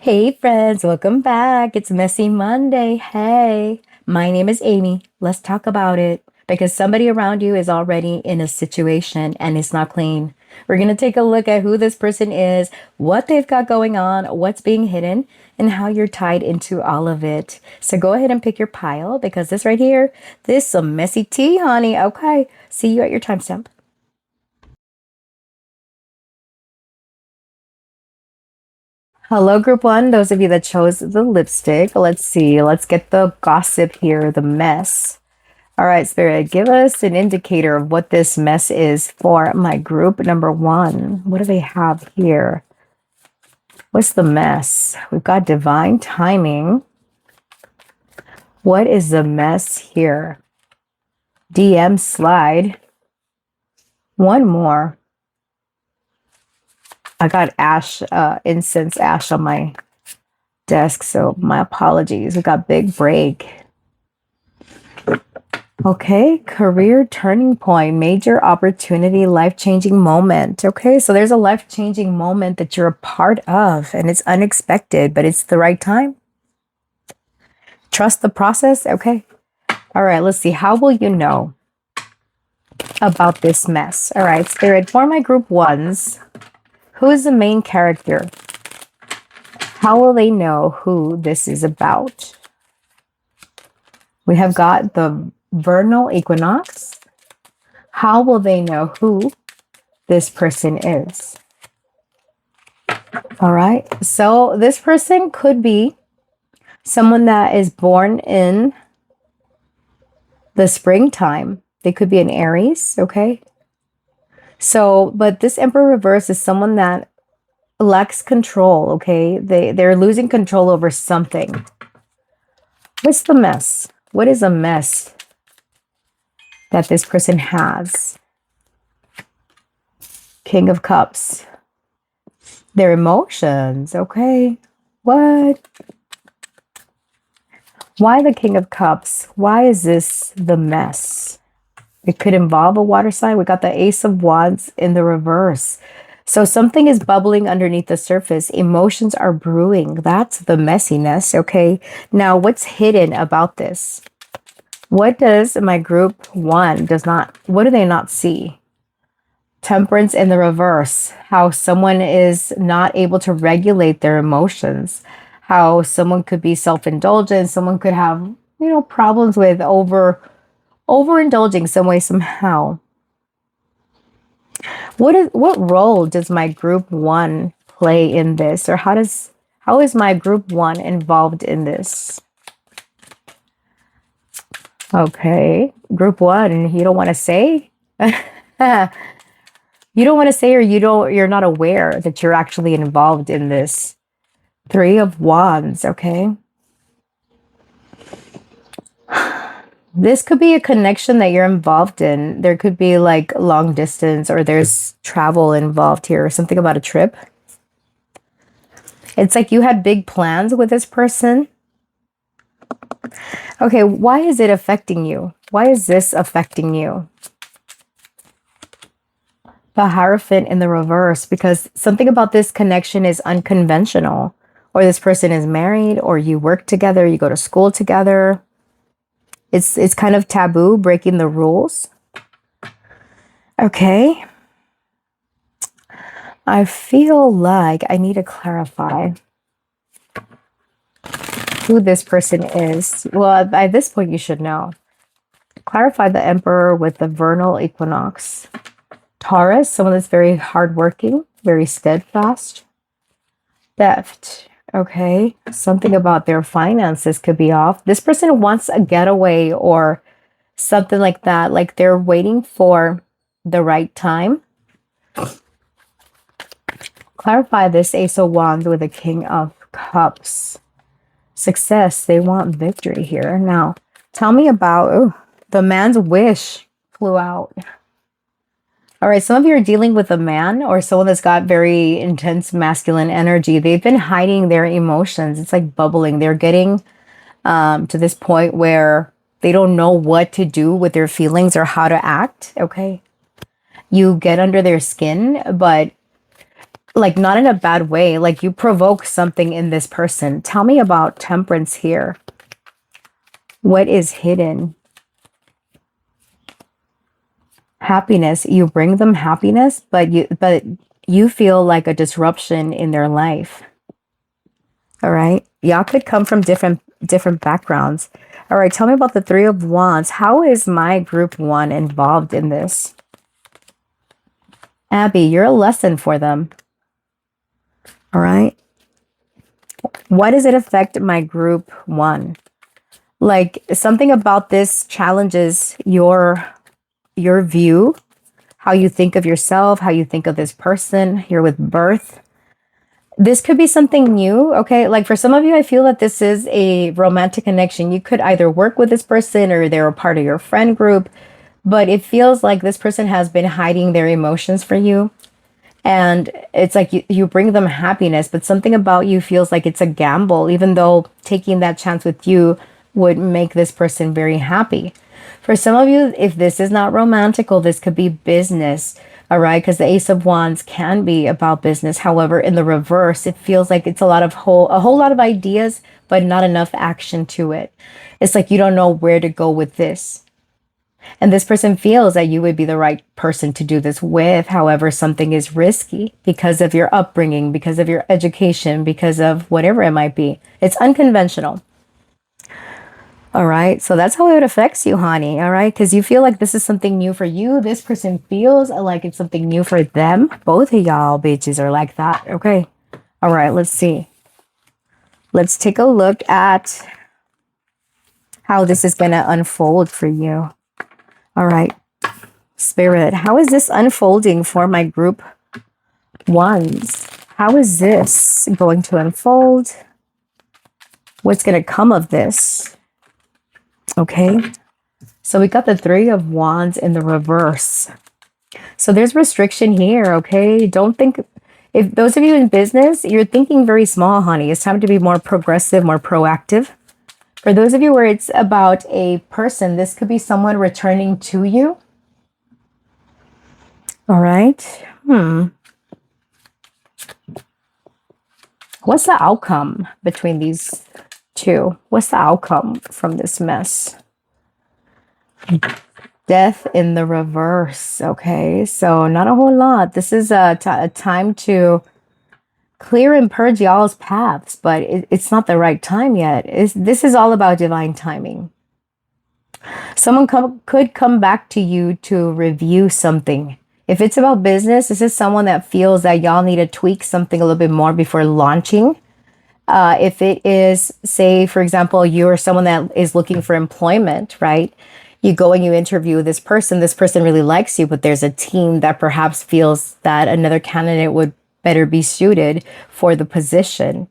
Hey friends, welcome back. It's Messy Monday. Hey, my name is Amy. Let's talk about it because somebody around you is already in a situation and it's not clean. We're going to take a look at who this person is, what they've got going on, what's being hidden, and how you're tied into all of it. So go ahead and pick your pile because this right here, this is some messy tea, honey. Okay, see you at your timestamp. Hello, group one. Those of you that chose the lipstick, let's see. Let's get the gossip here, the mess. All right, Spirit, give us an indicator of what this mess is for my group number one. What do they have here? What's the mess? We've got divine timing. What is the mess here? DM slide. One more. I got ash, incense ash on my desk, so my apologies. We got big break. Okay, career turning point, major opportunity, life-changing moment. Okay, so there's a life-changing moment that you're a part of, and it's unexpected, but it's the right time. Trust the process. Okay. All right, let's see. How will you know about this mess? All right, Spirit, for my group ones, who is the main character? How will they know who this is about? We have got the vernal equinox. How will they know who this person is? All right. So this person could be someone that is born in the springtime. They could be an Aries. Okay. So, but this Emperor reverse is someone that lacks control. Okay. They're losing control over something. What's the mess? What is a mess that this person has? King of Cups. Their emotions. Okay. What? Why the King of Cups? Why is this the mess? It could involve a water sign. We got the Ace of Wands in the reverse. So something is bubbling underneath the surface. Emotions are brewing. That's the messiness. Okay. Now, what's hidden about this? What does my group one what do they not see? Temperance in the reverse, how someone is not able to regulate their emotions, how someone could be self-indulgent, someone could have, problems with overindulging some way, somehow. What role does my group one play in this? Or how is my group one involved in this? Okay, group one, you don't want to say? You don't want to say, or you're not aware that you're actually involved in this. Three of Wands, okay? This could be a connection that you're involved in. There could be like long distance, or there's travel involved here, or something about a trip. It's like you had big plans with this person. Okay, why is it affecting you? Why is this affecting you? The Hierophant in the reverse, because something about this connection is unconventional, or this person is married, or you work together, you go to school together. It's kind of taboo, breaking the rules. Okay. I feel like I need to clarify who this person is. Well, by this point, you should know. Clarify the Emperor with the vernal equinox. Taurus, someone that's very hardworking, very steadfast. Theft. Okay. Something about their finances could be off. This person wants a getaway or something like that. Like they're waiting for the right time. Clarify this Ace of Wands with the King of Cups. Success. They want victory here. Now, tell me about the man's wish flew out. All right, some of you are dealing with a man or someone that's got very intense masculine energy. They've been hiding their emotions. It's like bubbling. They're getting to this point where they don't know what to do with their feelings or how to act. Okay. You get under their skin, but Like not in a bad way, like you provoke something in this person. Tell me about temperance here. What is hidden? Happiness. You bring them happiness, but you feel like a disruption in their life. All right. Y'all could come from different backgrounds. All right, tell me about the Three of Wands. How is my group one involved in this? Abby, you're a lesson for them. All right. Why does it affect my group one? Like something about this challenges your view, how you think of yourself, how you think of this person here with birth. This could be something new, okay? Like for some of you, I feel that this is a romantic connection. You could either work with this person or they're a part of your friend group, but it feels like this person has been hiding their emotions for you. And it's like you bring them happiness, but something about you feels like it's a gamble, even though taking that chance with you would make this person very happy. For some of you, if this is not romantical, this could be business, all right? Because the Ace of Wands can be about business. However, in the reverse, it feels like it's a whole lot of ideas, but not enough action to it. It's like you don't know where to go with this. And this person feels that you would be the right person to do this with. However, something is risky because of your upbringing, because of your education, because of whatever it might be. It's unconventional. All right. So that's how it affects you, honey. All right. Because you feel like this is something new for you. This person feels like it's something new for them. Both of y'all bitches are like that. Okay. All right. Let's see. Let's take a look at how this is going to unfold for you. All right. Spirit, how is this unfolding for my group ones? How is this going to unfold? What's going to come of this? Okay. So we got the Three of Wands in the reverse. So there's restriction here. Okay. Don't think, if those of you in business, you're thinking very small, honey. It's time to be more progressive, more proactive. For those of you where it's about a person, this could be someone returning to you. All right. What's the outcome between these two? What's the outcome from this mess? Death in the reverse. Okay. So not a whole lot. This is a time to clear and purge y'all's paths, but it's not the right time yet. This is all about divine timing. Someone could come back to you to review something. If it's about business, this is someone that feels that y'all need to tweak something a little bit more before launching. If it is, say, for example, you're someone that is looking for employment, right? You go and you interview this person really likes you, but there's a team that perhaps feels that another candidate would better be suited for the position.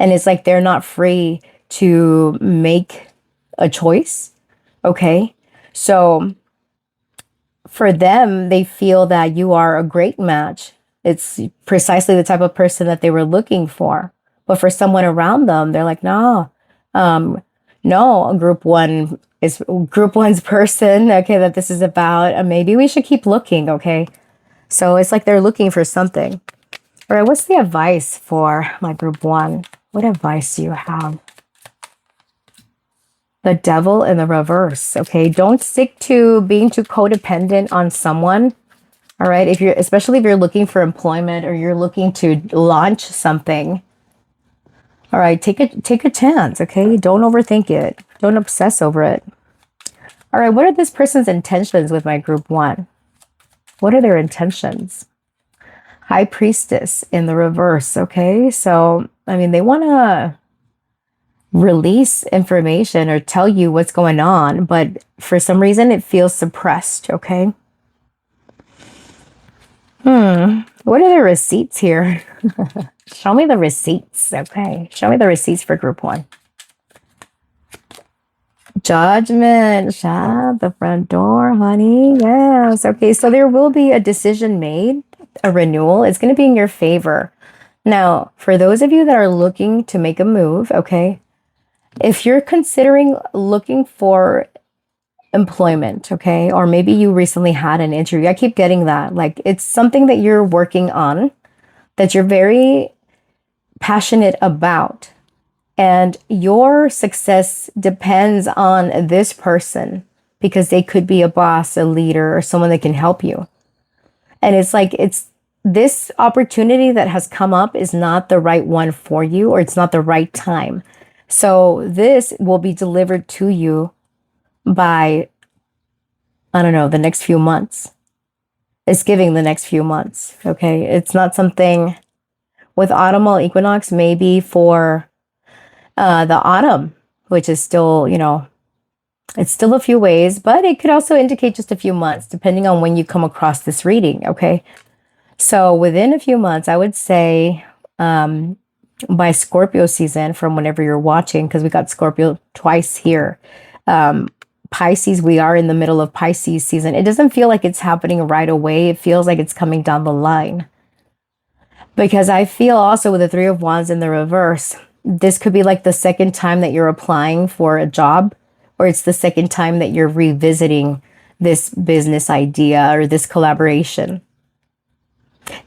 And it's like they're not free to make a choice. Okay. So for them, they feel that you are a great match. It's precisely the type of person that they were looking for. But for someone around them, they're like, no, no, group one's person. Okay. That this is about, maybe we should keep looking. Okay. So it's like they're looking for something. All right. What's the advice for my group one? What advice do you have? The Devil in the reverse. Okay. Don't stick to being too codependent on someone. All right. Especially if you're looking for employment or you're looking to launch something. All right. Take a chance. Okay. Don't overthink it. Don't obsess over it. All right. What are this person's intentions with my group one? What are their intentions? High Priestess in the reverse. Okay. So, I mean, they want to release information or tell you what's going on, but for some reason it feels suppressed. Okay. What are the receipts here? Show me the receipts. Okay. Show me the receipts for group one. Judgment. Shut the front door, honey. Yes. Okay. So there will be a decision made, a renewal. It's going to be in your favor. Now, for those of you that are looking to make a move, okay, if you're considering looking for employment, okay, or maybe you recently had an interview, I keep getting that. Like it's something that you're working on that you're very passionate about. And your success depends on this person because they could be a boss, a leader, or someone that can help you. And it's like, it's this opportunity that has come up is not the right one for you, or it's not the right time. So this will be delivered to you by, I don't know, the next few months. It's giving the next few months. Okay. It's not something with autumnal equinox, maybe for the autumn, which is still, it's still a few ways, but it could also indicate just a few months, depending on when you come across this reading. Okay. So within a few months, I would say by Scorpio season, from whenever you're watching, because we got Scorpio twice here. Pisces, we are in the middle of Pisces season. It doesn't feel like it's happening right away. It feels like it's coming down the line. Because I feel also with the Three of Wands in the reverse, this could be like the second time that you're applying for a job, or it's the second time that you're revisiting this business idea or this collaboration.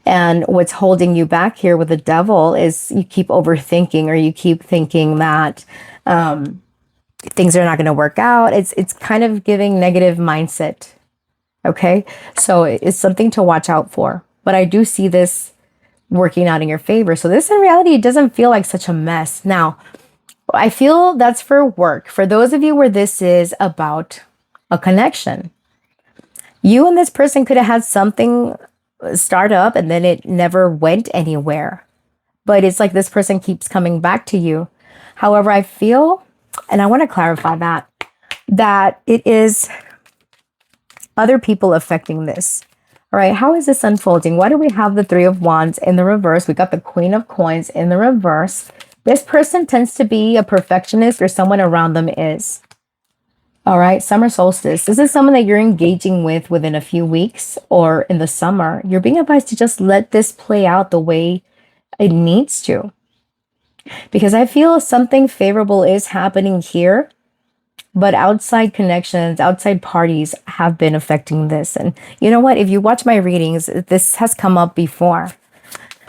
And what's holding you back here with the Devil is you keep overthinking, or you keep thinking that things are not going to work out. It's kind of giving negative mindset. Okay. So it's something to watch out for, but I do see this working out in your favor. So this, in reality, it doesn't feel like such a mess. Now, I feel that's for work. For those of you where this is about a connection, you and this person could have had something start up and then it never went anywhere. But it's like this person keeps coming back to you. However, I feel, and I want to clarify that it is other people affecting this. All right, how is this unfolding? Why do we have the Three of Wands in the reverse? We got the Queen of Coins in the reverse. This person tends to be a perfectionist, or someone around them is. All right, summer solstice. This is someone that you're engaging with within a few weeks or in the summer. You're being advised to just let this play out the way it needs to. Because I feel something favorable is happening here, but outside connections, outside parties have been affecting this. And you know what? If you watch my readings, this has come up before.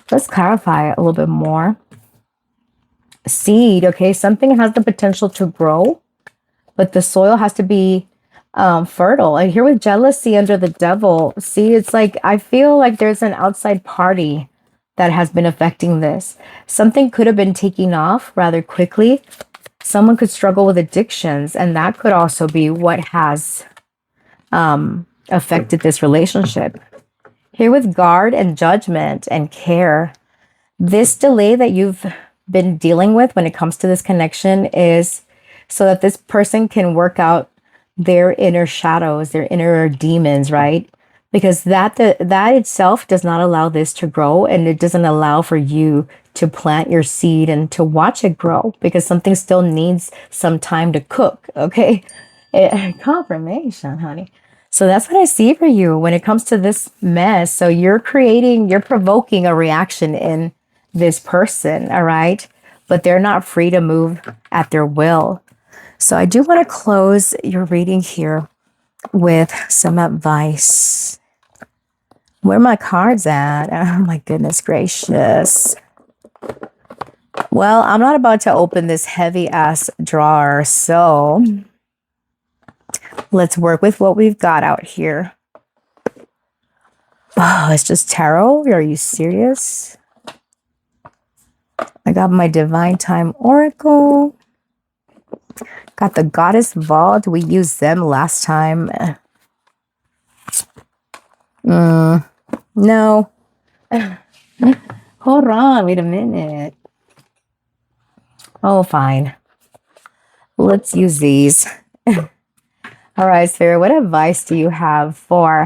Let's clarify a little bit more. Seed, okay? Something has the potential to grow, but the soil has to be fertile. And here with jealousy under the Devil, see, it's like, I feel like there's an outside party that has been affecting this. Something could have been taking off rather quickly. Someone could struggle with addictions, and that could also be what has affected this relationship. Here with guard and judgment and care, this delay that you've been dealing with when it comes to this connection is so that this person can work out their inner shadows, their inner demons, right? Because that itself does not allow this to grow, and it doesn't allow for you to plant your seed and to watch it grow, because something still needs some time to cook, okay? Confirmation, honey. So that's what I see for you when it comes to this mess. So you're provoking a reaction in this person, all right? But they're not free to move at their will. So I do want to close your reading here with some advice. Where are my cards at? Oh my goodness gracious. Well, I'm not about to open this heavy ass drawer, so let's work with what we've got out here. Oh, it's just tarot? Are you serious? I got my Divine Time Oracle. Got the Goddess Vault. We used them last time. No. Hold on. Wait a minute. Oh, fine. Let's use these. All right, Spirit, what advice do you have for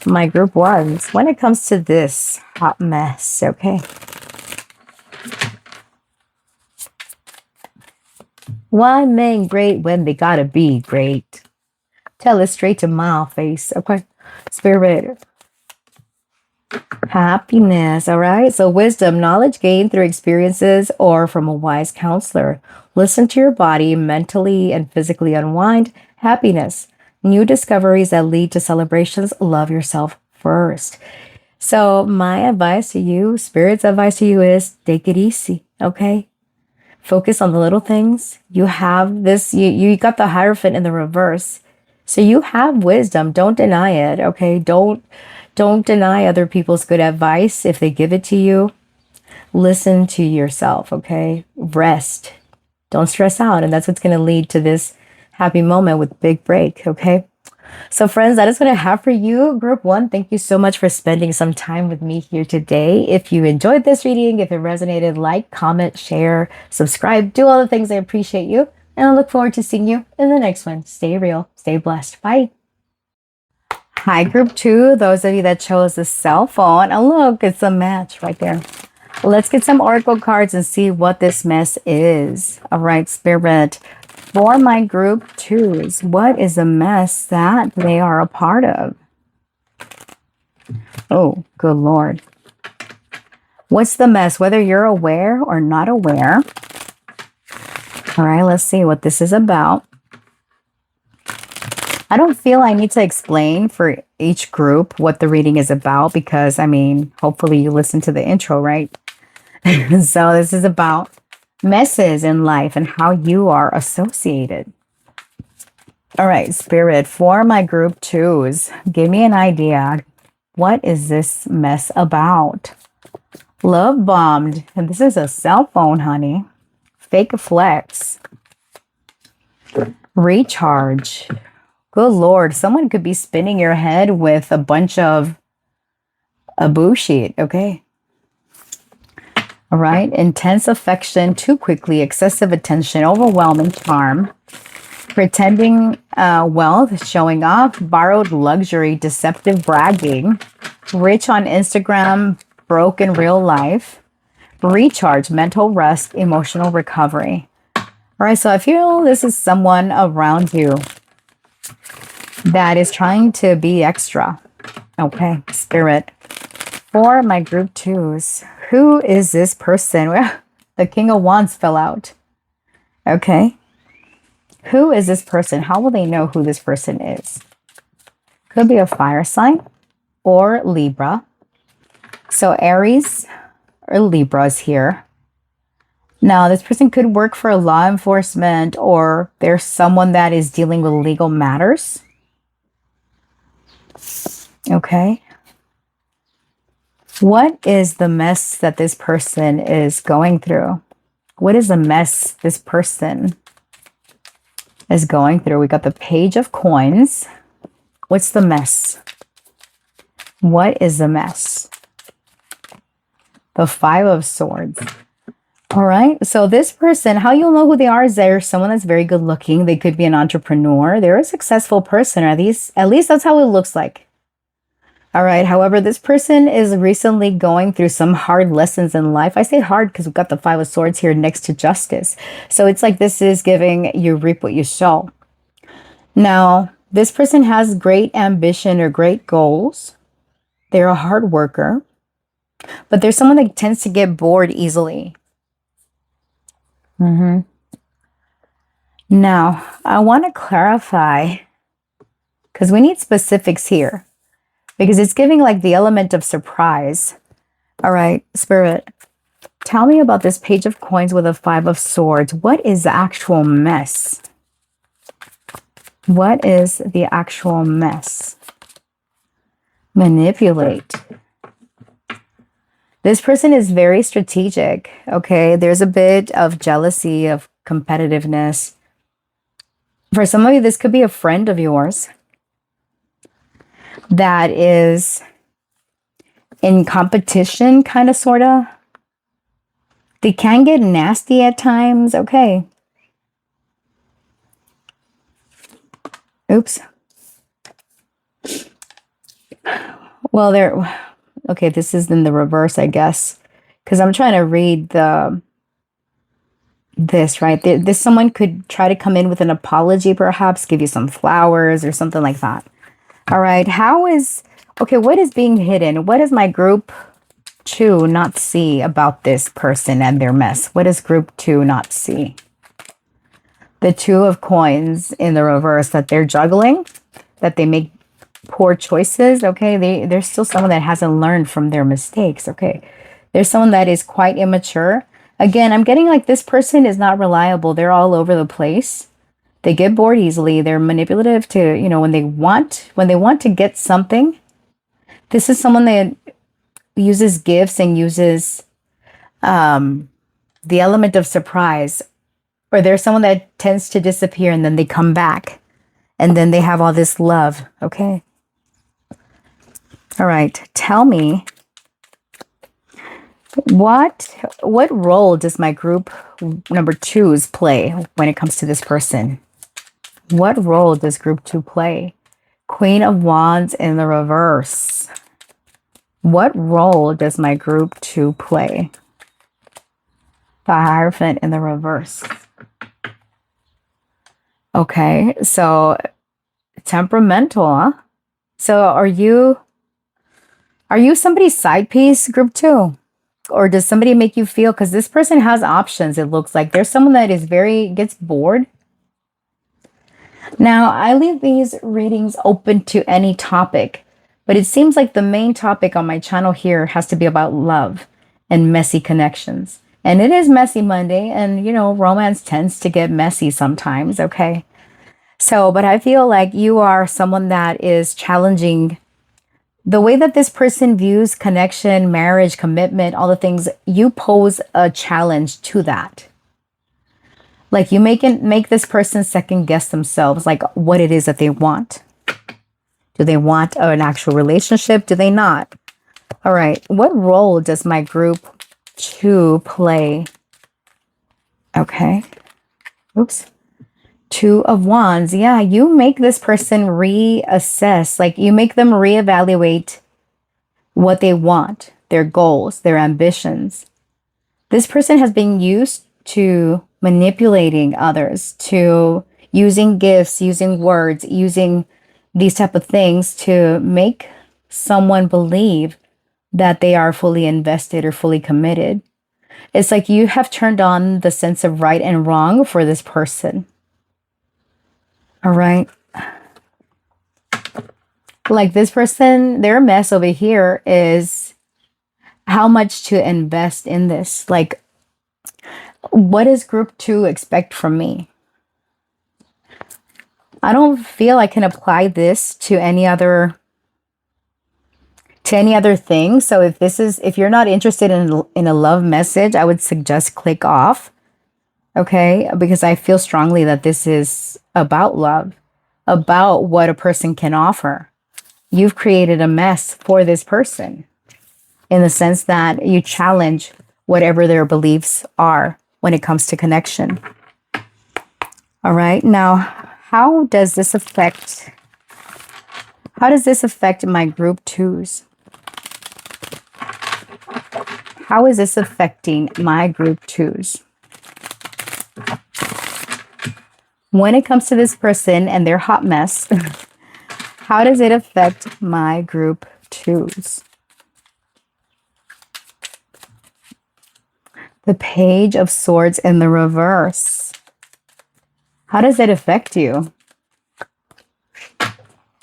my group ones when it comes to this hot mess? Okay. Why men great when they gotta be great? Tell it straight to my face. Okay. Spirit. Happiness. All right. So wisdom, knowledge gained through experiences or from a wise counselor. Listen to your body, mentally and physically unwind. Happiness. New discoveries that lead to celebrations. Love yourself first. So my advice to you, Spirit's advice to you is take it easy, okay? Focus on the little things. You have this, you got the Hierophant in the reverse. So you have wisdom. Don't deny it, okay? Don't deny other people's good advice if they give it to you. Listen to yourself, okay? Rest. Don't stress out. And that's what's going to lead to this happy moment with big break, okay? So friends, that is what I have for you. Group 1, thank you so much for spending some time with me here today. If you enjoyed this reading, if it resonated, like, comment, share, subscribe, do all the things. I appreciate you. And I look forward to seeing you in the next one. Stay real, stay blessed. Bye. Hi, group 2, those of you that chose the cell phone. And look, it's a match right there. Let's get some oracle cards and see what this mess is. All right, Spirit. For my group 2s, what is the mess that they are a part of? Oh, good Lord. What's the mess? Whether you're aware or not aware. All right, let's see what this is about. I don't feel I need to explain for each group what the reading is about because, I mean, hopefully you listen to the intro, right? So this is about messes in life and how you are associated. All right, Spirit, for my group 2s, give me an idea. What is this mess about? Love bombed. And this is a cell phone, honey. Fake flex. Recharge. Good Lord, someone could be spinning your head with a bunch of a bullshit, okay? All right, intense affection, too quickly, excessive attention, overwhelming charm, pretending wealth, showing off, borrowed luxury, deceptive bragging, rich on Instagram, broke in real life, recharge, mental rest, emotional recovery. All right, so I feel this is someone around you that is trying to be extra. Okay, Spirit. For my group 2s, who is this person? Well, the King of Wands fell out. Okay. Who is this person? How will they know who this person is? Could be a fire sign or Libra. So Aries or Libras here. Now, this person could work for law enforcement or there's someone that is dealing with legal matters. Okay. What is the mess that this person is going through? What is the mess this person is going through? We got the Page of Coins. What's the mess? What is the mess? The Five of Swords. All right. So this person, how you'll know who they are is they're someone that's very good looking. They could be an entrepreneur. They're a successful person, or at least that's how it looks like. All right. However, this person is recently going through some hard lessons in life. I say hard because we've got the Five of Swords here next to Justice. So it's like this is giving you reap what you sow. Now, this person has great ambition or great goals. They're a hard worker, but there's someone that tends to get bored easily. Now, I want to clarify because we need specifics here. Because it's giving like the element of surprise. All right, Spirit, tell me about this Page of Coins with a Five of Swords. What is the actual mess? What is the actual mess? Manipulate. This person is very strategic, okay? There's a bit of jealousy, of competitiveness. For some of you, this could be a friend of yours that is in competition, kind of, sort of. They can get nasty at times. Okay. Oops. Well, okay, this is in the reverse, I guess. Because I'm trying to read this, right? This someone could try to come in with an apology, perhaps, give you some flowers or something like that. All right, what is being hidden? What does my group 2 not see about this person and their mess? What does group 2 not see? The Two of Coins in the reverse, that they're juggling, that they make poor choices. Okay, there's still someone that hasn't learned from their mistakes. Okay, there's someone that is quite immature. Again, I'm getting like this person is not reliable. They're all over the place. They get bored easily. They're manipulative to, when they want to get something. This is someone that uses gifts and uses the element of surprise. Or there's someone that tends to disappear and then they come back. And then they have all this love. Okay. All right. Tell me, what role does my group number 2s play when it comes to this person? What role does group 2 play? Queen of Wands in the reverse. What role does my group 2 play? The Hierophant in the reverse. Okay, so temperamental, huh? So are you somebody's side piece, group 2? Or does somebody make you feel, because this person has options, it looks like. There's someone that is gets bored. Now, I leave these readings open to any topic, but it seems like the main topic on my channel here has to be about love and messy connections. And it is Messy Monday, and romance tends to get messy sometimes, okay? So, but I feel like you are someone that is challenging the way that this person views connection, marriage, commitment, all the things. You pose a challenge to that. Like you make this person second guess themselves, like what it is that they want. Do they want an actual relationship? Do they not? All right. What role does my group 2 play? Okay. Oops. 2 of Wands. Yeah, you make this person reassess. Like you make them reevaluate what they want, their goals, their ambitions. This person has been used to manipulating others, to using gifts, using words, using these type of things to make someone believe that they are fully invested or fully committed. It's like you have turned on the sense of right and wrong for this person. All right. Like this person, their mess over here is how much to invest in this. Like, what does group 2 expect from me? I don't feel I can apply this to any other thing. So if you're not interested in a love message, I would suggest click off. Okay? Because I feel strongly that this is about love, about what a person can offer. You've created a mess for this person in the sense that you challenge whatever their beliefs are when it comes to connection. All right. Now, how does this affect my group 2s? How is this affecting my group 2s? When it comes to this person and their hot mess, how does it affect my group 2s? The Page of Swords in the reverse. How does it affect you?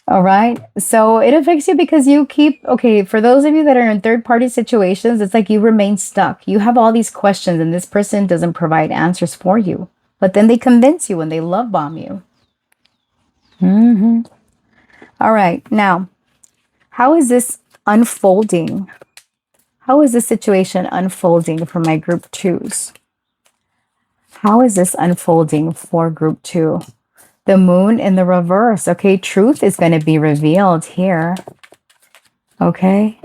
All right. So it affects you because you keep, okay, for those of you that are in third-party situations, it's like you remain stuck. You have all these questions and this person doesn't provide answers for you. But then they convince you and they love bomb you. All right. Now, how is this unfolding? How is this situation unfolding for my group 2s? How is this unfolding for group 2? The Moon in the reverse. Okay, truth is going to be revealed here. Okay.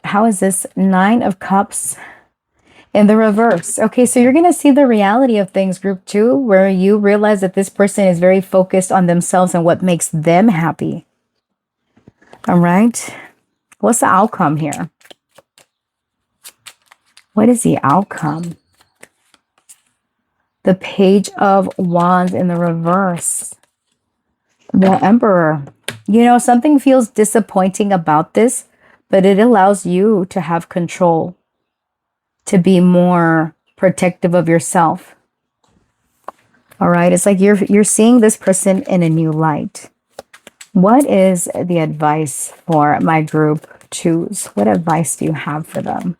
How is this 9 of Cups in the reverse? Okay, so you're going to see the reality of things, group 2, where you realize that this person is very focused on themselves and what makes them happy. All right. What's the outcome here? What is the outcome? The Page of Wands in the reverse. The Emperor. Something feels disappointing about this, but it allows you to have control, to be more protective of yourself. All right. It's like you're seeing this person in a new light. What is the advice for my group twos? What advice do you have for them?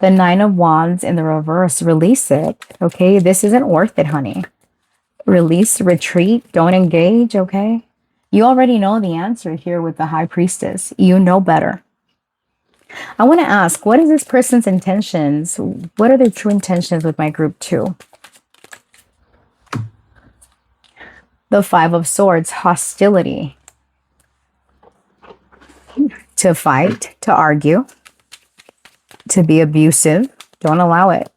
The Nine of Wands in the reverse, release it. Okay, this isn't worth it, honey. Release, retreat, don't engage, okay? You already know the answer here with the High Priestess. You know better. I want to ask, what is this person's intentions? What are their true intentions with my group two? The Five of Swords, hostility. To fight, to argue, to be abusive. Don't allow it.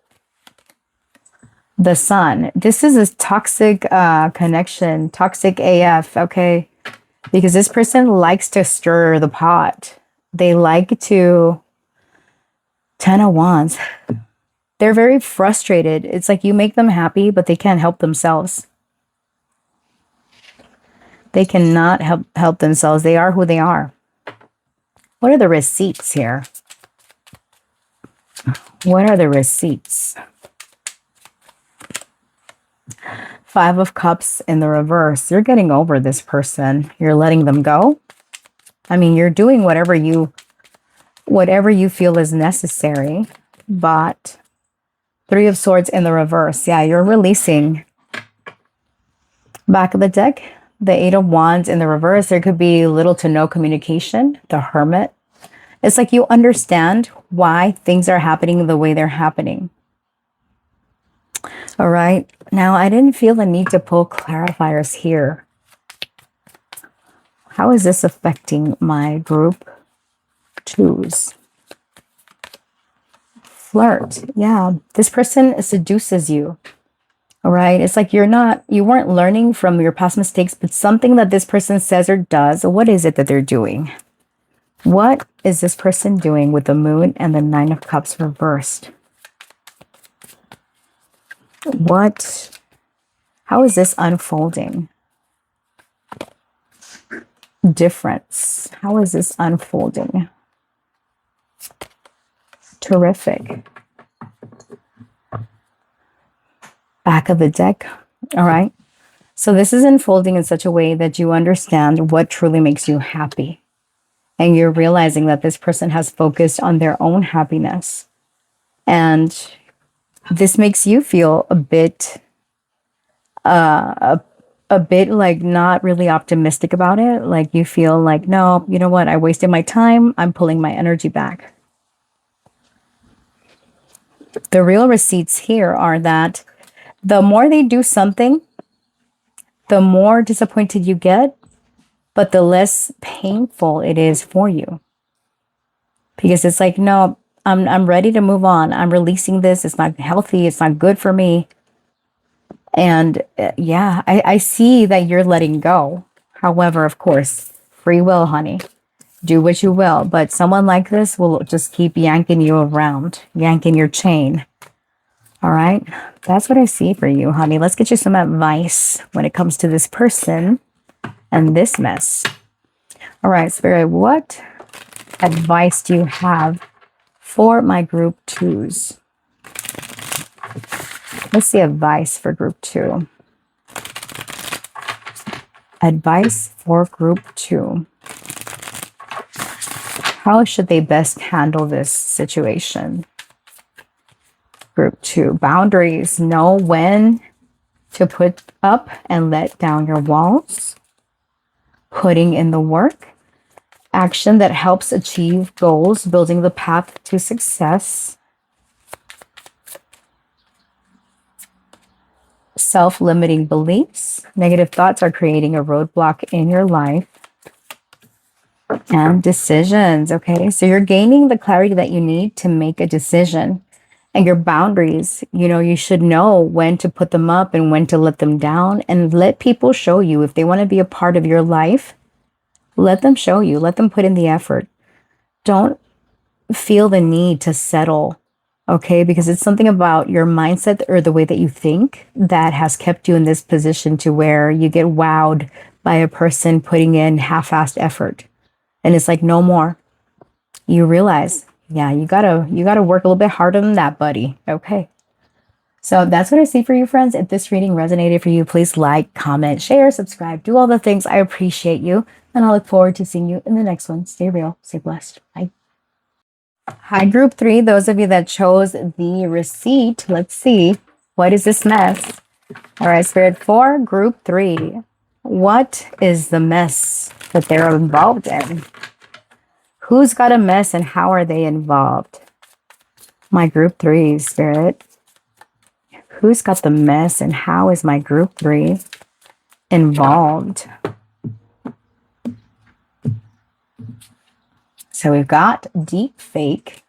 The Sun. This is a toxic connection, toxic AF, okay? Because this person likes to stir the pot. They like to... Ten of Wands. They're very frustrated. It's like you make them happy, but they can't help themselves. They cannot help themselves. They are who they are. What are the receipts here? What are the receipts? Five of Cups in the reverse. You're getting over this person. You're letting them go. I mean, you're doing whatever you feel is necessary. But Three of Swords in the reverse. Yeah, you're releasing. Back of the deck, the Eight of Wands in the reverse. There could be little to no communication. The Hermit. It's like you understand why things are happening the way they're happening. All right. Now, I didn't feel the need to pull clarifiers here. How is this affecting my group twos? Flirt. Yeah. This person seduces you. All right. It's like you weren't learning from your past mistakes, but something that this person says or does. What is it that they're doing? What is this person doing with the Moon and the Nine of Cups reversed? How is this unfolding? Difference. How is this unfolding? Terrific. Back of the deck. All right. So this is unfolding in such a way that you understand what truly makes you happy. And you're realizing that this person has focused on their own happiness. And this makes you feel a bit like not really optimistic about it. Like you feel like, no, you know what? I wasted my time. I'm pulling my energy back. The real receipts here are that the more they do something, the more disappointed you get, but the less painful it is for you. Because it's like, no, I'm ready to move on. I'm releasing this. It's not healthy. It's not good for me. And yeah, I see that you're letting go. However, of course, free will, honey. Do what you will. But someone like this will just keep yanking you around, yanking your chain. All right. That's what I see for you, honey. Let's get you some advice when it comes to this person and this mess. All right, Spirit, what advice do you have for my group twos? Let's see advice for group two. Advice for group two. How should they best handle this situation? Group two, boundaries. Know when to put up and let down your walls. Putting in the work. Action that helps achieve goals, building the path to success. Self-limiting beliefs. Negative thoughts are creating a roadblock in your life. And decisions, okay? So you're gaining the clarity that you need to make a decision. And your boundaries, you should know when to put them up and when to let them down. And let people show you if they want to be a part of your life. Let them show you. Let them put in the effort. Don't feel the need to settle, okay? Because it's something about your mindset or the way that you think that has kept you in this position to where you get wowed by a person putting in half-assed effort. And it's like, no more. You realize, yeah, you gotta work a little bit harder than that, buddy. Okay. So that's what I see for you, friends. If this reading resonated for you, please like, comment, share, subscribe, do all the things. I appreciate you. And I look forward to seeing you in the next one. Stay real, stay blessed. Bye. Hi, group 3. Those of you that chose the receipt, let's see. What is this mess? All right, Spirit 4, group 3. What is the mess that they're involved in? Who's got a mess and how are they involved? My group 3, Spirit. Who's got the mess and how is my group 3 involved? So we've got deep fake,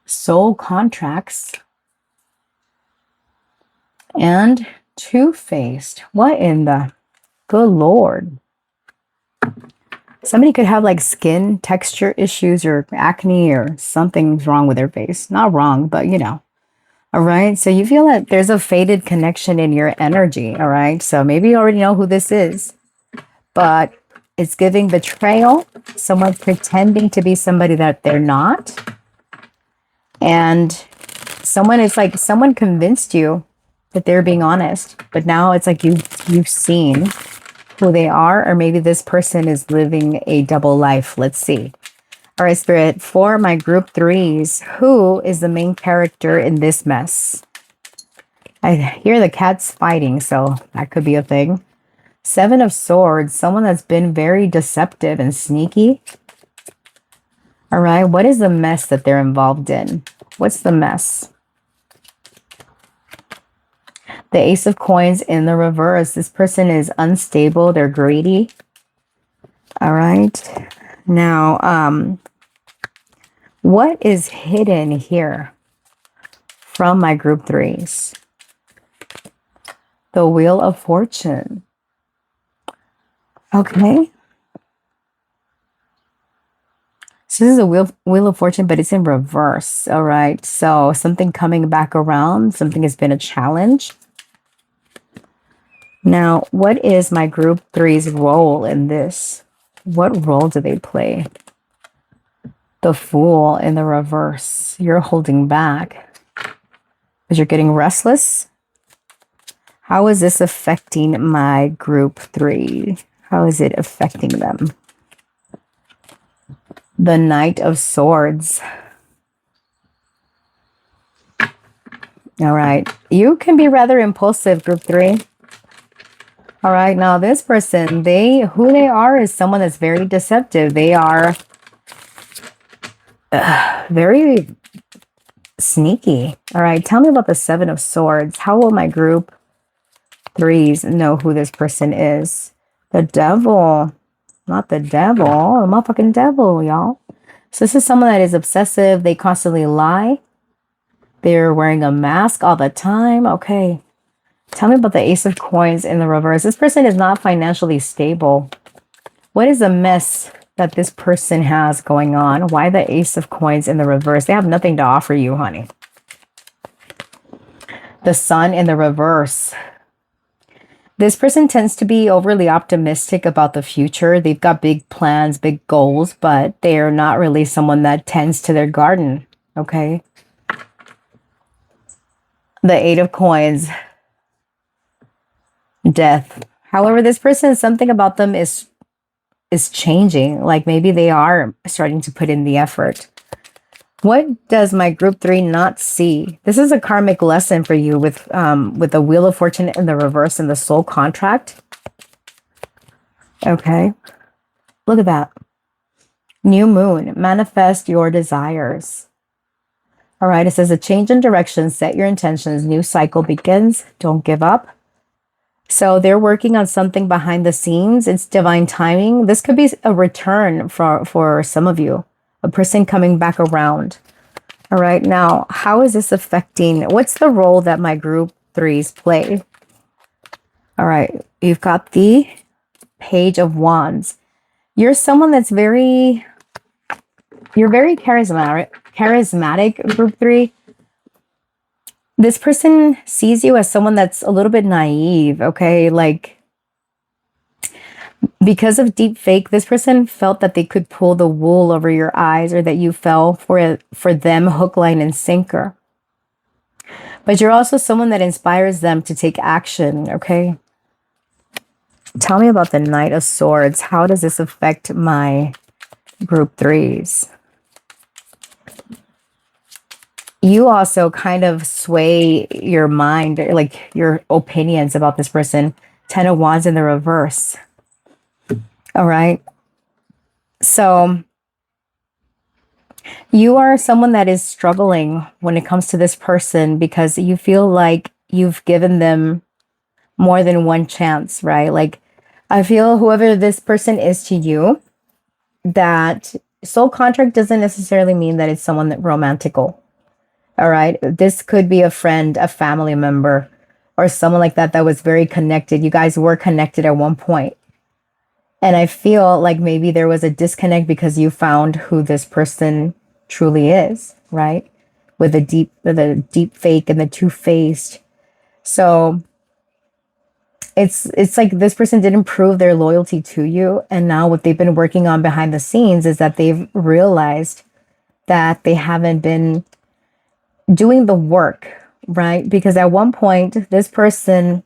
soul contracts, and two-faced. What in the good Lord? Somebody could have like skin texture issues or acne or something's wrong with their face. Not wrong, but you know. All right. So you feel that there's a faded connection in your energy. All right. So maybe you already know who this is, but it's giving betrayal. Someone pretending to be somebody that they're not. And someone is like, someone convinced you that they're being honest, but now it's like you've seen who they are, or maybe this person is living a double life. Let's see. All right, Spirit, for my group 3s, who is the main character in this mess? I hear the cats fighting, so that could be a thing. 7 of Swords, someone that's been very deceptive and sneaky. All right, what is the mess that they're involved in? What's the mess? The Ace of Coins in the reverse. This person is unstable. They're greedy. All right. Now, what is hidden here from my group 3s? The Wheel of Fortune. Okay. So this is a wheel of Fortune, but it's in reverse. All right. So something coming back around. Something has been a challenge. Now, what is my group 3's role in this? What role do they play? The Fool in the reverse. You're holding back because you're getting restless. How is this affecting my group 3? How is it affecting them? The Knight of Swords. All right. You can be rather impulsive, group 3. All right, now this person, who they are is someone that's very deceptive. They are very sneaky. All right, tell me about the 7 of Swords. How will my group 3s know who this person is? The Devil, not the devil, the motherfucking devil, y'all. So this is someone that is obsessive. They constantly lie. They're wearing a mask all the time. Okay. Tell me about the Ace of Coins in the reverse. This person is not financially stable. What is the mess that this person has going on? Why the Ace of Coins in the reverse? They have nothing to offer you, honey. The Sun in the reverse. This person tends to be overly optimistic about the future. They've got big plans, big goals, but they are not really someone that tends to their garden, okay? The 8 of Coins. Death. However, this person, something about them is changing. Like maybe they are starting to put in the effort. What does my group 3 not see? This is a karmic lesson for you with the Wheel of Fortune in the reverse and the soul contract. Okay. Look at that. New Moon. Manifest your desires. All right. It says a change in direction. Set your intentions. New cycle begins. Don't give up. So they're working on something behind the scenes. It's divine timing. This could be a return for some of you. A person coming back around. All right. Now, how is this affecting? What's the role that my group 3s play? All right. You've got the Page of Wands. You're someone that's you're very charismatic, group 3. This person sees you as someone that's a little bit naive, okay? Like, because of deep fake, this person felt that they could pull the wool over your eyes, or that you fell for them hook, line, and sinker. But you're also someone that inspires them to take action, okay? Tell me about the Knight of Swords. How does this affect my group threes? You also kind of sway your mind, like your opinions about this person. 10 of Wands in the reverse. All right. So you are someone that is struggling when it comes to this person because you feel like you've given them more than one chance, right? Like, I feel whoever this person is to you, that soul contract doesn't necessarily mean that it's someone that romantical. All right. This could be a friend, a family member, or someone like that that was very connected. You guys were connected at one point. And I feel like maybe there was a disconnect because you found who this person truly is, right? With the deep fake and the two-faced. So it's like this person didn't prove their loyalty to you. And now what they've been working on behind the scenes is that they've realized that they haven't been doing the work, right? Because at one point, this person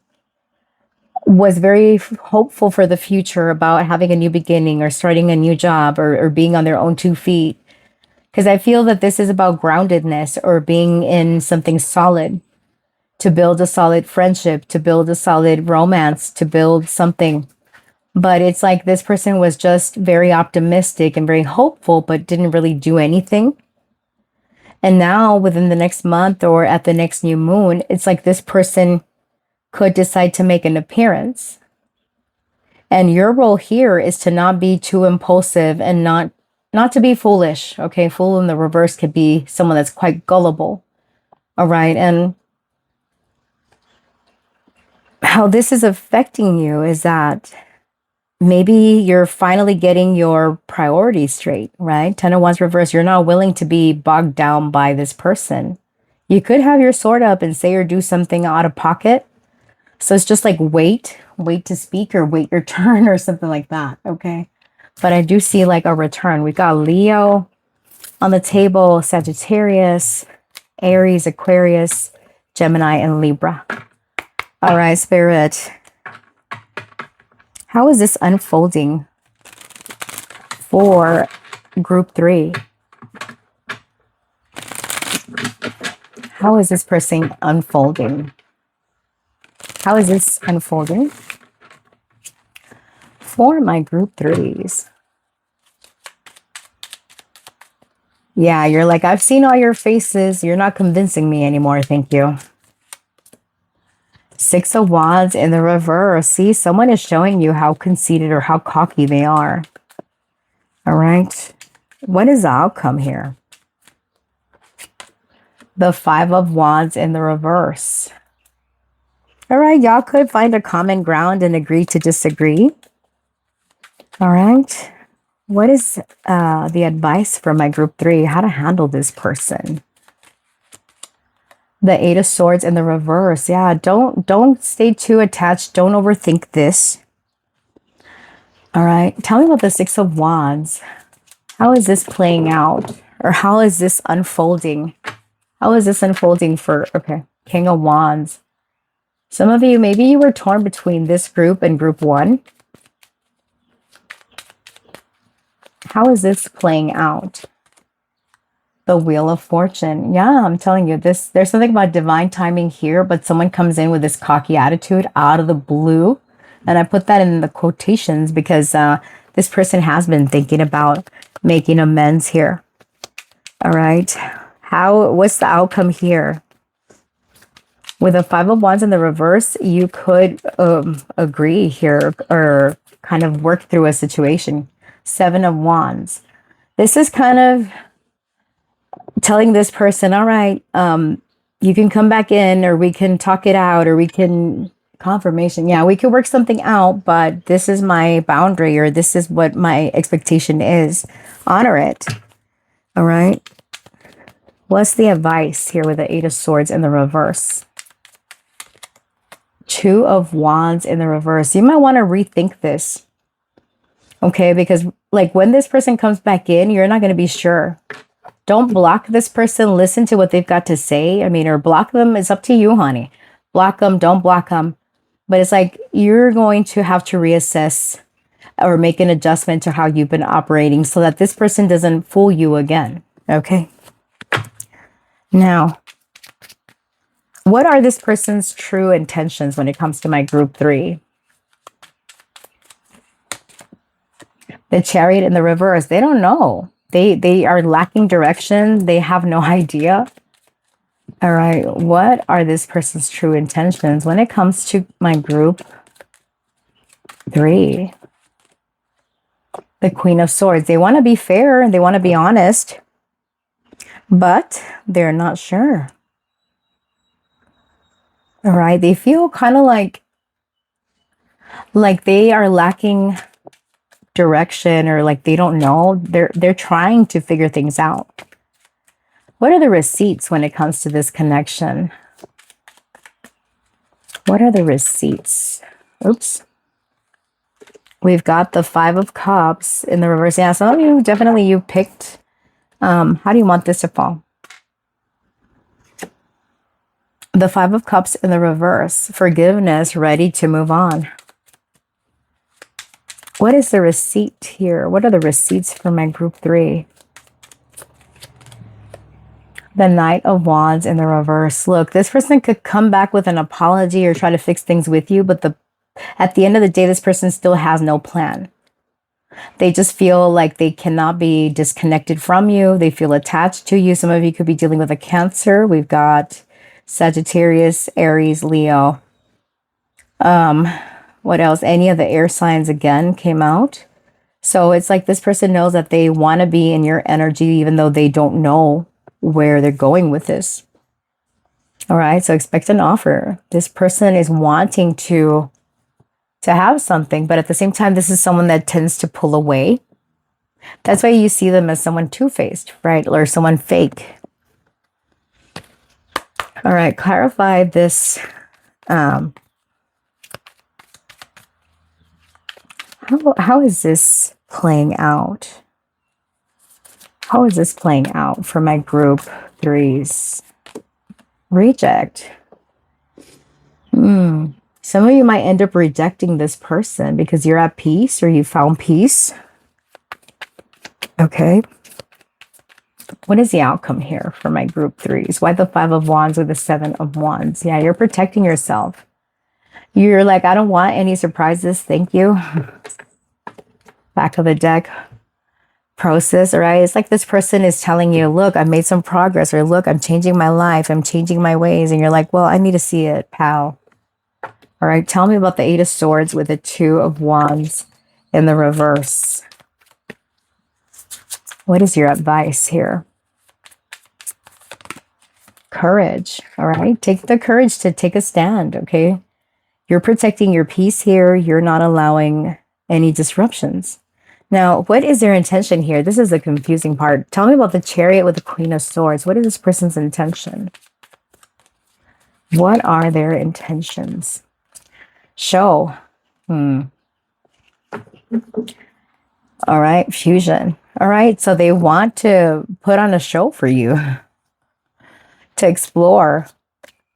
was very hopeful for the future about having a new beginning or starting a new job or being on their own 2 feet. Because I feel that this is about groundedness or being in something solid, to build a solid friendship, to build a solid romance, to build something. But it's like this person was just very optimistic and very hopeful, but didn't really do anything. And now within the next month or at the next new moon, it's like this person could decide to make an appearance. And your role here is to not be too impulsive and not to be foolish. Okay, fool in the reverse could be someone that's quite gullible. All right, and how this is affecting you is that maybe you're finally getting your priorities straight, right? 10 of Wands reverse, you're not willing to be bogged down by this person. You could have your sword up and say or do something out of pocket. So it's just like wait to speak or wait your turn or something like that, okay? But I do see like a return. We've got Leo on the table, Sagittarius, Aries, Aquarius, Gemini, and Libra. All right, Spirit. How is this unfolding for group 3? How is this person unfolding? How is this unfolding for my group 3s? Yeah, you're like, I've seen all your faces. You're not convincing me anymore. Thank you. 6 of Wands in the reverse. See, someone is showing you how conceited or how cocky they are. All right. What is the outcome here? The 5 of Wands in the reverse. All right. Y'all could find a common ground and agree to disagree. All right. What is the advice for my group 3? How to handle this person? The 8 of Swords in the reverse. Yeah, don't stay too attached. Don't overthink this. All right. Tell me about the 6 of Wands. How is this playing out? Or how is this unfolding? How is this unfolding for, okay, King of Wands. Some of you, maybe you were torn between this group and group 1. How is this playing out? The Wheel of Fortune. Yeah, I'm telling you, there's something about divine timing here, but someone comes in with this cocky attitude out of the blue. And I put that in the quotations because this person has been thinking about making amends here. All right. What's the outcome here? With a 5 of Wands in the reverse, you could agree here or kind of work through a situation. 7 of Wands. This is kind of telling this person, all right, you can come back in or we can talk it out or we can confirmation. Yeah, we could work something out, but this is my boundary or this is what my expectation is. Honor it. All right. What's the advice here with the 8 of Swords in the reverse? 2 of Wands in the reverse. You might want to rethink this. Okay, because like when this person comes back in, you're not going to be sure. Don't block this person. Listen to what they've got to say. I mean, or block them. It's up to you, honey. Block them. Don't block them. But it's like you're going to have to reassess or make an adjustment to how you've been operating so that this person doesn't fool you again. Okay. Now, what are this person's true intentions when it comes to my group 3? The Chariot in the reverse. They don't know. They are lacking direction. They have no idea. All right. What are this person's true intentions when it comes to my group 3? The Queen of Swords. They want to be fair and they want to be honest, but they're not sure. All right. They feel kind of like they are lacking direction, or like they don't know. They're trying to figure things out. What are the receipts when it comes to this connection? What are the receipts? Oops. We've got the 5 of Cups in the reverse. Yeah, some of you, definitely you picked, how do you want this to fall? The 5 of Cups in the reverse. Forgiveness, ready to move on. What is the receipt here? What are the receipts for my group 3? The Knight of Wands in the reverse. Look, this person could come back with an apology or try to fix things with you, but at the end of the day, this person still has no plan. They just feel like they cannot be disconnected from you. They feel attached to you. Some of you could be dealing with a Cancer. We've got Sagittarius, Aries, Leo. What else? Any of the air signs again came out. So it's like this person knows that they want to be in your energy, even though they don't know where they're going with this. All right. So expect an offer. This person is wanting to have something, but at the same time, this is someone that tends to pull away. That's why you see them as someone two-faced, right? Or someone fake. All right. Clarify this. How is this playing out? How is this playing out for my group 3s? Reject. Some of you might end up rejecting this person because you're at peace or you found peace. Okay. What is the outcome here for my group 3s? Why the 5 of Wands with the 7 of Wands? Yeah, you're protecting yourself. You're like, I don't want any surprises. Thank you. Back of the deck. Process, all right? It's like this person is telling you, look, I've made some progress, or look, I'm changing my life. I'm changing my ways. And you're like, well, I need to see it, pal. All right, tell me about the 8 of Swords with the 2 of Wands in the reverse. What is your advice here? Courage, all right? Take the courage to take a stand, okay? You're protecting your peace here. You're not allowing any disruptions. Now, what is their intention here? This is the confusing part. Tell me about the Chariot with the Queen of Swords. What is this person's intention? What are their intentions? Show. All right, fusion. All right, so they want to put on a show for you, to explore,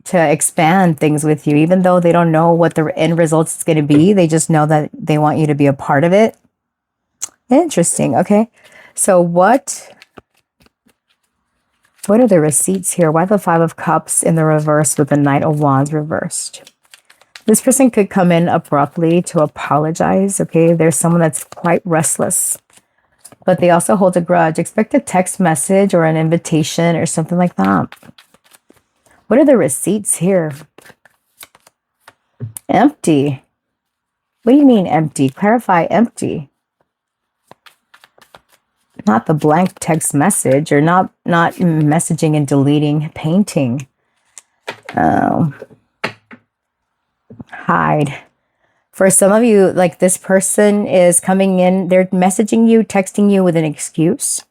to expand things with you, even though they don't know what the end result is going to be. They just know that they want you to be a part of it. Interesting. Okay, so what are the receipts here? Why the 5 of Cups in the reverse with the Knight of Wands reversed? This person could come in abruptly to apologize, okay? There's someone that's quite restless, but they also hold a grudge. Expect a text message or an invitation or something like that. What are the receipts here? Empty. What do you mean empty? Clarify empty. Not the blank text message, or not messaging and deleting, painting. Hide. For some of you, like this person is coming in, they're messaging you, texting you with an excuse.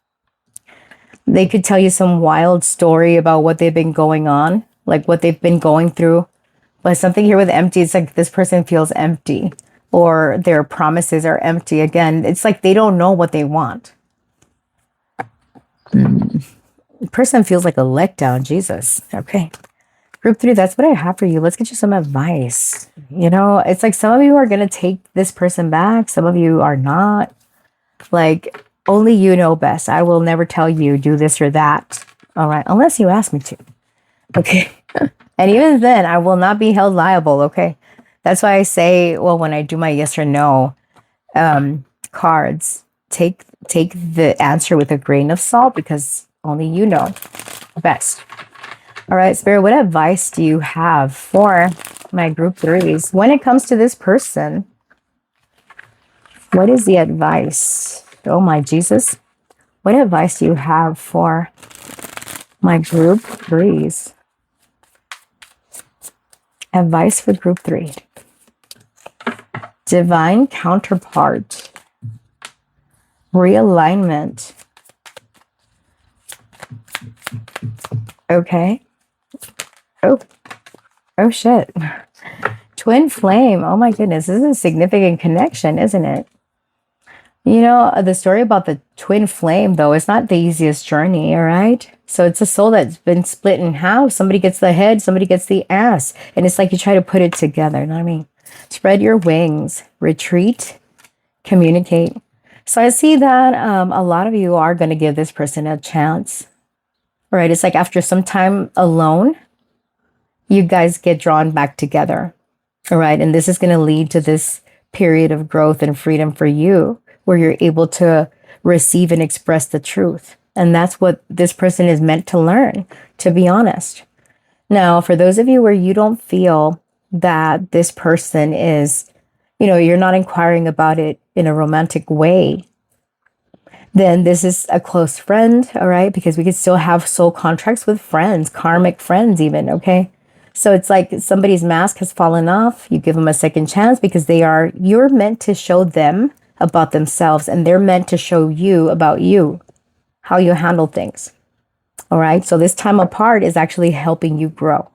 They could tell you some wild story about what they've been going on, like what they've been going through. But something here with empty, it's like this person feels empty, or their promises are empty. Again, it's like they don't know what they want. The person feels like a letdown. Jesus. Okay. Group 3, that's what I have for you. Let's get you some advice. You know, it's like some of you are going to take this person back. Some of you are not. Like, only you know best. I will never tell you do this or that. All right. Unless you ask me to. Okay. And even then, I will not be held liable. Okay. That's why I say, well, when I do my yes or no cards, take the answer with a grain of salt because only you know best. All right, Spirit, what advice do you have for my group 3s when it comes to this person? What is the advice? Oh my Jesus. What advice do you have for my group 3s? Advice for group 3. Divine counterpart. Realignment. Okay. Oh shit. Twin flame. Oh my goodness. This is a significant connection, isn't it? You know, the story about the twin flame, though, is not the easiest journey, all right? So it's a soul that's been split in half. Somebody gets the head, somebody gets the ass. And it's like you try to put it together, you know what I mean? Spread your wings, retreat, communicate. So I see that a lot of you are going to give this person a chance. All right, it's like after some time alone, you guys get drawn back together. All right, and this is going to lead to this period of growth and freedom for you where you're able to receive and express the truth. And that's what this person is meant to learn, to be honest. Now, for those of you where you don't feel that this person is, you know, you're not inquiring about it in a romantic way, then this is a close friend, all right? Because we could still have soul contracts with friends, karmic friends even, okay? So it's like somebody's mask has fallen off. You give them a second chance because you're meant to show them about themselves and they're meant to show you about you, how you handle things, all right? So this time apart is actually helping you grow.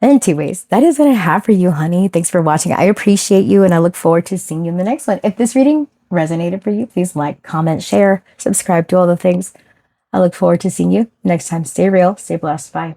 Anyways, that is what I have for you, honey. Thanks for watching. I appreciate you and I look forward to seeing you in the next one. If this reading resonated for you, please like, comment, share, subscribe to all the things. I look forward to seeing you next time. Stay real, stay blessed. Bye.